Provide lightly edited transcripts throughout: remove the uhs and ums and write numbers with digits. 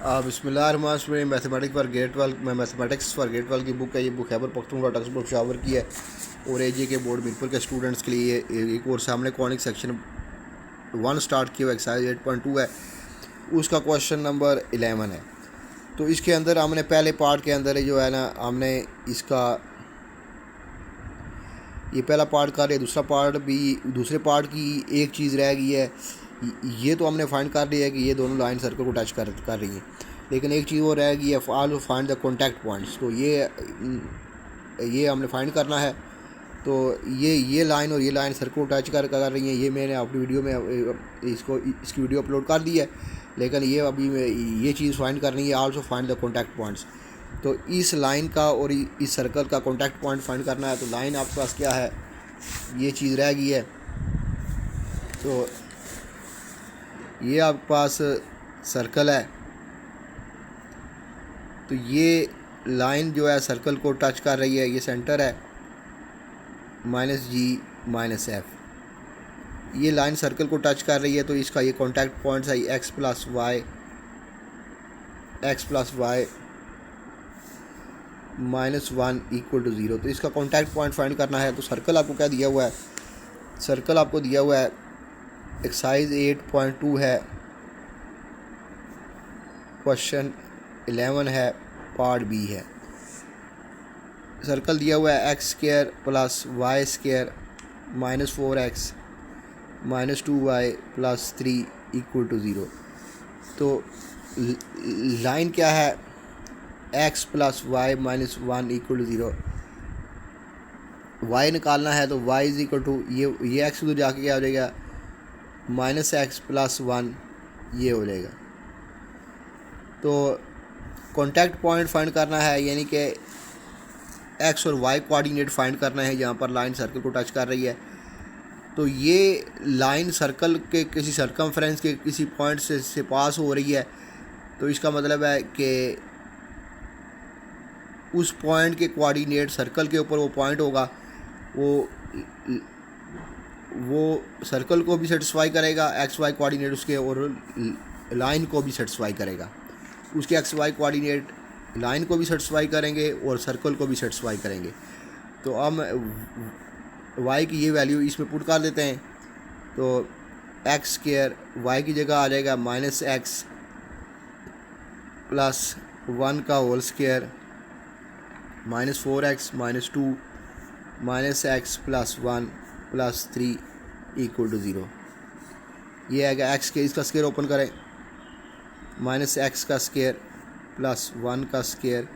बिस्मिल्लाहिर्रहमानिर्रहीम। Mathematics for grade 12 की book है। ये book Khyber Pakhtunkhwa text book shower की है और एजे के बोर्ड मीरपुर के स्टूडेंट्स के लिए एक और सामने कॉनिक सेक्शन 1 स्टार्ट किया हुआ एक्सरसाइज 8.2 है। उसका क्वेश्चन नंबर 11 है। तो इसके अंदर हमने पहले पार्ट के अंदर जो है ना, हमने इसका ये पहला पार्ट कर लिया। दूसरे पार्ट की एक चीज़ रह गई है। ये तो हमने फाइंड कर लिया है कि ये दोनों लाइन सर्कल को टच कर रही हैं, लेकिन एक चीज़ वो रह गई है, all find the contact points. तो ये हमने फाइंड करना है। तो ये लाइन और ये लाइन सर्कल को टच कर रही हैं। ये मैंने अपनी वीडियो में इसकी वीडियो अपलोड कर दी है, लेकिन ये अभी ये चीज़ फाइंड करनी है, also find the contact points. तो इस लाइन का और इस सर्कल का कॉन्टैक्ट पॉइंट फाइंड करना है। तो लाइन आपके पास क्या है, ये चीज़ रह गई है। तो ये आपके पास सर्कल है। तो ये लाइन जो है सर्कल को टच कर रही है, ये सेंटर है -G -F। ये लाइन सर्कल को टच कर रही है, तो इसका ये कॉन्टैक्ट पॉइंट्स है x प्लस वाई -1 = 0। तो इसका कॉन्टैक्ट पॉइंट फाइंड करना है। तो सर्कल आपको क्या दिया हुआ है, सर्कल आपको दिया हुआ है एक्सरसाइज 8.2 है, क्वेश्चन 11 है, पार्ट बी है। सर्कल दिया हुआ है x² + y² -4x -2y + 3 = 0। तो लाइन क्या है, x + y -1 = 0। y निकालना है, तो y ये x उधर जाके क्या हो जाएगा, -x + 1 ये हो जाएगा। तो कॉन्टैक्ट पॉइंट फाइंड करना है, यानी कि x और y कोऑर्डिनेट फाइंड करना है जहाँ पर लाइन सर्कल को टच कर रही है। तो ये लाइन सर्कल के किसी सर्कमफ्रेंस के किसी पॉइंट से पास हो रही है। तो इसका मतलब है कि उस पॉइंट के कोऑर्डिनेट सर्कल के ऊपर वो पॉइंट होगा, वो सर्कल को भी सेटिस्फाई करेगा, XY कोऑर्डिनेट उसके, और लाइन को भी सेटिस्फाई करेगा। उसके XY कोऑर्डिनेट लाइन को भी सेटिस्फाई करेंगे और सर्कल को भी सेटिस्फाई करेंगे। तो हम y की ये वैल्यू इसमें पुट कर देते हैं। तो x² y की जगह आ जाएगा -x + 1 का होल स्क्वायर -4x -2 -x + 1 + 3 = 0। ये आएगा x के, इसका स्क्वायर ओपन करें, -x का स्क्वायर + 1 का स्क्वायर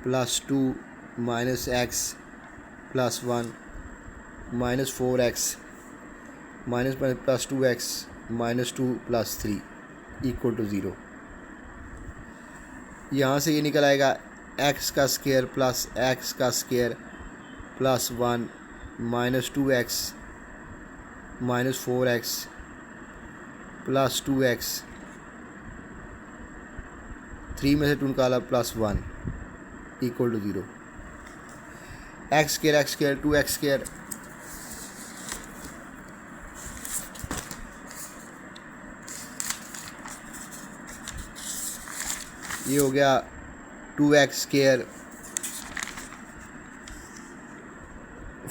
+ 2 -x + 1 -4x + 2x -2 + 3 = 0। यहाँ से ये निकल आएगा x का स्क्वायर + x का स्क्वायर + 1 -2x -4x + 2x 3 में से 2 निकाला +1 = 0। x² 2x², ये हो गया 2x²,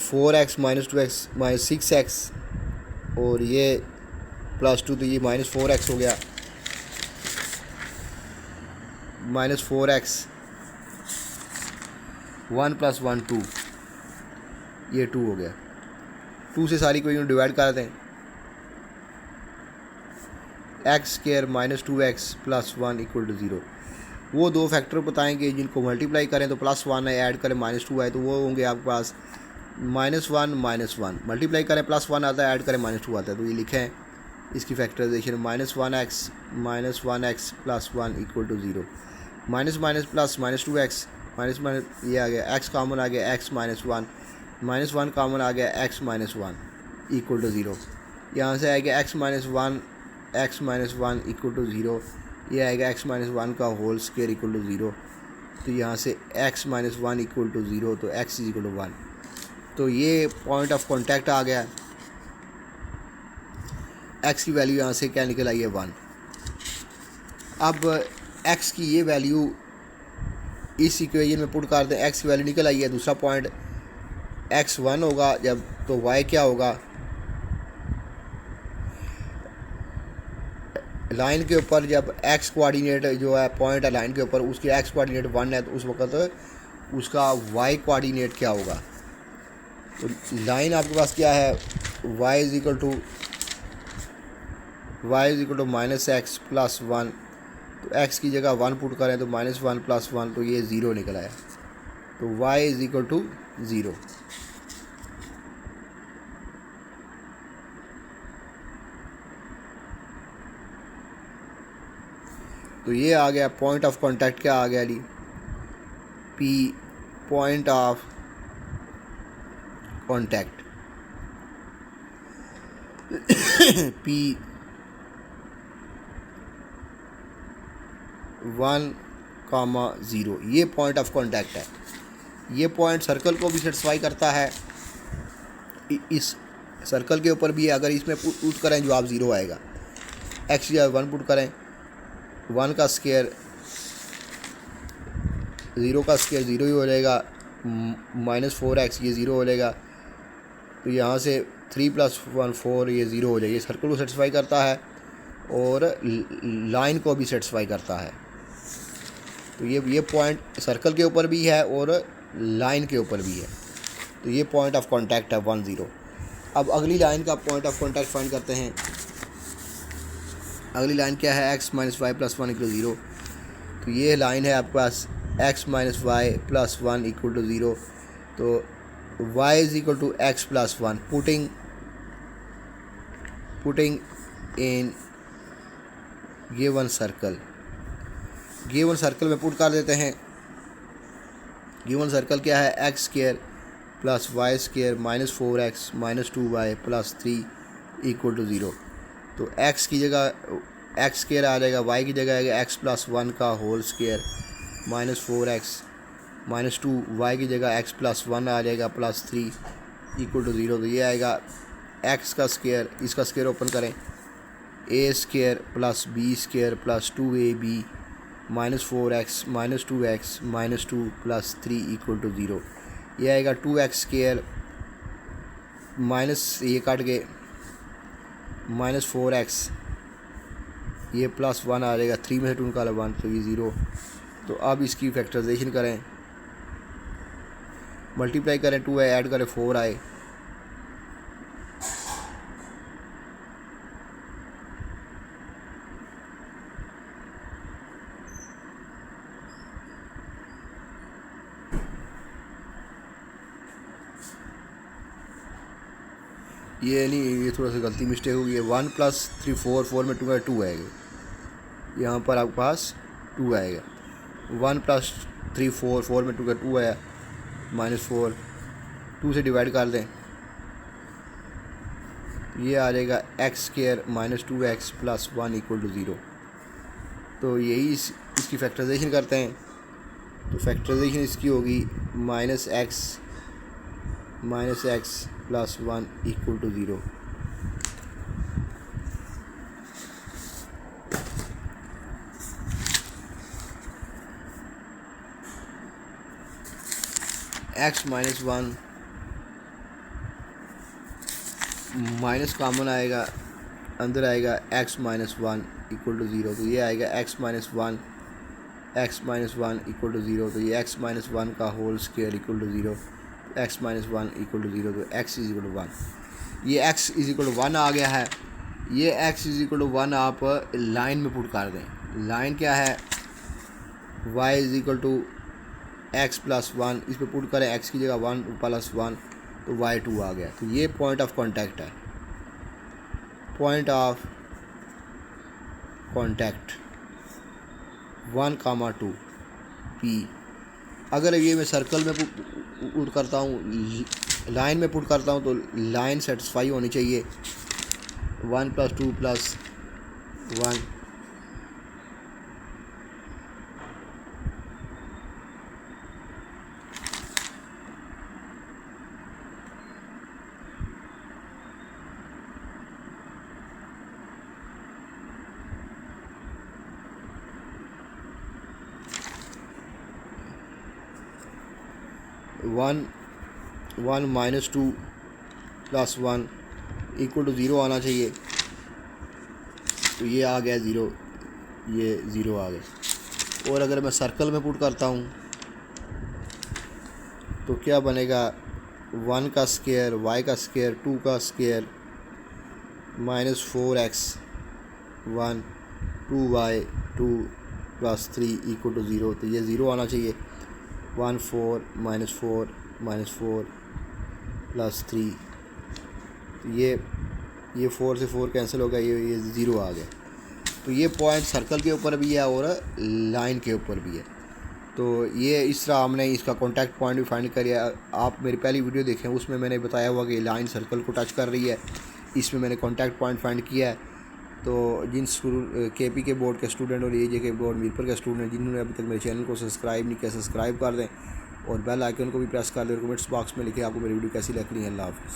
4x -2x -6x, और ये +2, तो ये -4x हो गया, -4x 1 + 1 2, ये 2 हो गया। 2 से सारी को डिवाइड कर दें, x² -2x + 1 = 0। वो दो फैक्टर बताएंगे जिनको मल्टीप्लाई करें तो +1 है, ऐड करें -2 है, तो वो होंगे आपके पास -1 -1, मल्टीप्लाई करें +1 आता है, ऐड करें -2 आता है। तो ये लिखें इसकी फैक्टराइजेशन, -1x + 1 = 0, -+ -2x ये आ गया, x कॉमन आ गया, x -1 -1 कॉमन आ गया, x -1 = 0। यहाँ से आएगा x -1 = 0, ये आएगा x -1 का होल स्क्वायर = 0। तो यहाँ से x -1 = 0, तो x = 1। तो ये पॉइंट ऑफ कॉन्टैक्ट आ गया। x की वैल्यू यहाँ से क्या निकल आई है, 1। अब एक्स की ये वैल्यू इस इक्वेशन में पुट कर दें, एक्स की वैल्यू निकल आई है, दूसरा पॉइंट x1 होगा जब, तो y क्या होगा, लाइन के ऊपर जब x कोऑर्डिनेट जो है पॉइंट है लाइन के ऊपर, उसकी x कोऑर्डिनेट 1 है, तो उस वक्त उसका y कोऑर्डिनेट क्या होगा। तो लाइन आपके पास क्या है, y is equal to -x+1, तो x की जगह 1 पुट करें तो -1+1, तो ये 0 निकला है, तो y इज इक्वल टू 0। तो ये आ गया पॉइंट ऑफ कांटेक्ट, क्या आ गया ली, P point of contact P 1,0, ये पॉइंट ऑफ कांटेक्ट है। ये पॉइंट सर्कल को भी सेटिस्फाई करता है, इस सर्कल के ऊपर भी अगर इसमें पुट करें जवाब 0 आएगा। x या 1 पुट करें, 1 का स्क्वायर 0 का स्क्वायर 0 ही हो जाएगा, -4x ये 0 हो जाएगा, तो यहाँ से 3 + 1 4 ये 0 हो जाएगी। ये सर्कल को सेटिस्फाई करता है और लाइन को भी सेटिस्फाई करता है। तो ये पॉइंट सर्कल के ऊपर भी है और लाइन के ऊपर भी है, तो ये पॉइंट ऑफ कांटेक्ट है 1 0। अब अगली लाइन का पॉइंट ऑफ कांटेक्ट फाइंड करते हैं। अगली लाइन क्या है, x - y + 1 = 0। तो ये लाइन है आपके पास x - y + 1 = 0, तो y = x + 1, putting in given circle में पुट कर देते हैं। गिवन सर्कल क्या है, x² + y² -4x - 2y + 3 = 0। तो x की जगह x² आ जाएगा, y की जगह आएगा x + 1 का होल स्क्वायर -4x - 2, y की जगह x + 1 आ जाएगा +3 = 0। तो ये आएगा x का स्क्वायर, इसका स्क्वायर ओपन करें, a² + b² + 2ab -4x - 2x - 2 + 3 = 0। ये आएगा 2x² माइनस ये काट के -4x, ये +1 आ जाएगा, 3 में से 2 निकाला 1, तो ये 0। तो अब इसकी फैक्टराइजेशन करें, मल्टीप्लाई करें, 2 है ऐड करें 4 आए, ये नहीं, ये थोड़ा सा गलती मिस्टेक हो गई है। 1 + 3 4, 4 में 2 है, 2 आएगा, यहाँ पर आपके पास 2 आएगा। 1 + 3 4, 4 में 2 का 2 आया, -4, 2 से डिवाइड कर दें, ये आ जाएगा x² - 2x + 1 = 0। तो यही इसकी फैक्टराइजेशन करते हैं, तो फैक्टराइजेशन इसकी होगी -x + 1 = 0। x - 1 माइनस कॉमन आएगा, अंदर आएगा x - 1 = 0। तो ये आएगा x - 1 = 0। तो ये x - 1 का होल स्क्वायर = 0, x - 1 = 0, तो x = 1। ये x = 1 आ गया है। ये x = 1 आप लाइन में पुट कर दें। लाइन क्या है, y = x + 1, इस पर पुट करें, x की जगह 1 + 1, तो y2 आ गया। तो ये पॉइंट ऑफ कांटेक्ट है, पॉइंट ऑफ कांटेक्ट 1,2 P। अगर ये मैं सर्कल में पुट करता हूँ, लाइन में पुट करता हूँ, तो लाइन सेटिस्फाई होनी चाहिए, 1 + 2 + 1, 1 माइनस 2 प्लस 1 इक्वल टू 0 आना चाहिए। तो ये आ गया 0, ये 0 आ गया। और अगर मैं सर्कल में पुट करता हूँ तो क्या बनेगा, 1 का स्क्वायर, y का स्क्वायर, 2 का square, minus 4x 1, 2y 2 plus 3 equal to 0। तो ये 0 आना चाहिए। 1 4 माइनस 4 प्लस 3, तो ये 4 से 4 कैंसिल हो गया, ये 0 आ गया। तो ये पॉइंट सर्कल के ऊपर भी है और लाइन के ऊपर भी है। तो ये इस तरह हमने इसका कॉन्टैक्ट पॉइंट भी फाइंड किया। आप मेरी पहली वीडियो देखें, उसमें मैंने बताया हुआ कि लाइन सर्कल को टच कर रही है, इसमें मैंने कॉन्टैक्ट पॉइंट फाइंड किया है। तो जिन KP के बोर्ड के स्टूडेंट और AJ के बोर्ड मीरपुर के स्टूडेंट जिन्होंने अभी तक मेरे चैनल को सब्सक्राइब नहीं किया, सब्सक्राइब कर दें और बेल आइकन को भी प्रेस कर दें। कमेंट्स बॉक्स में लिखें आपको मेरी वीडियो कैसी लग रही है। अल्लाह हाफ़िज़।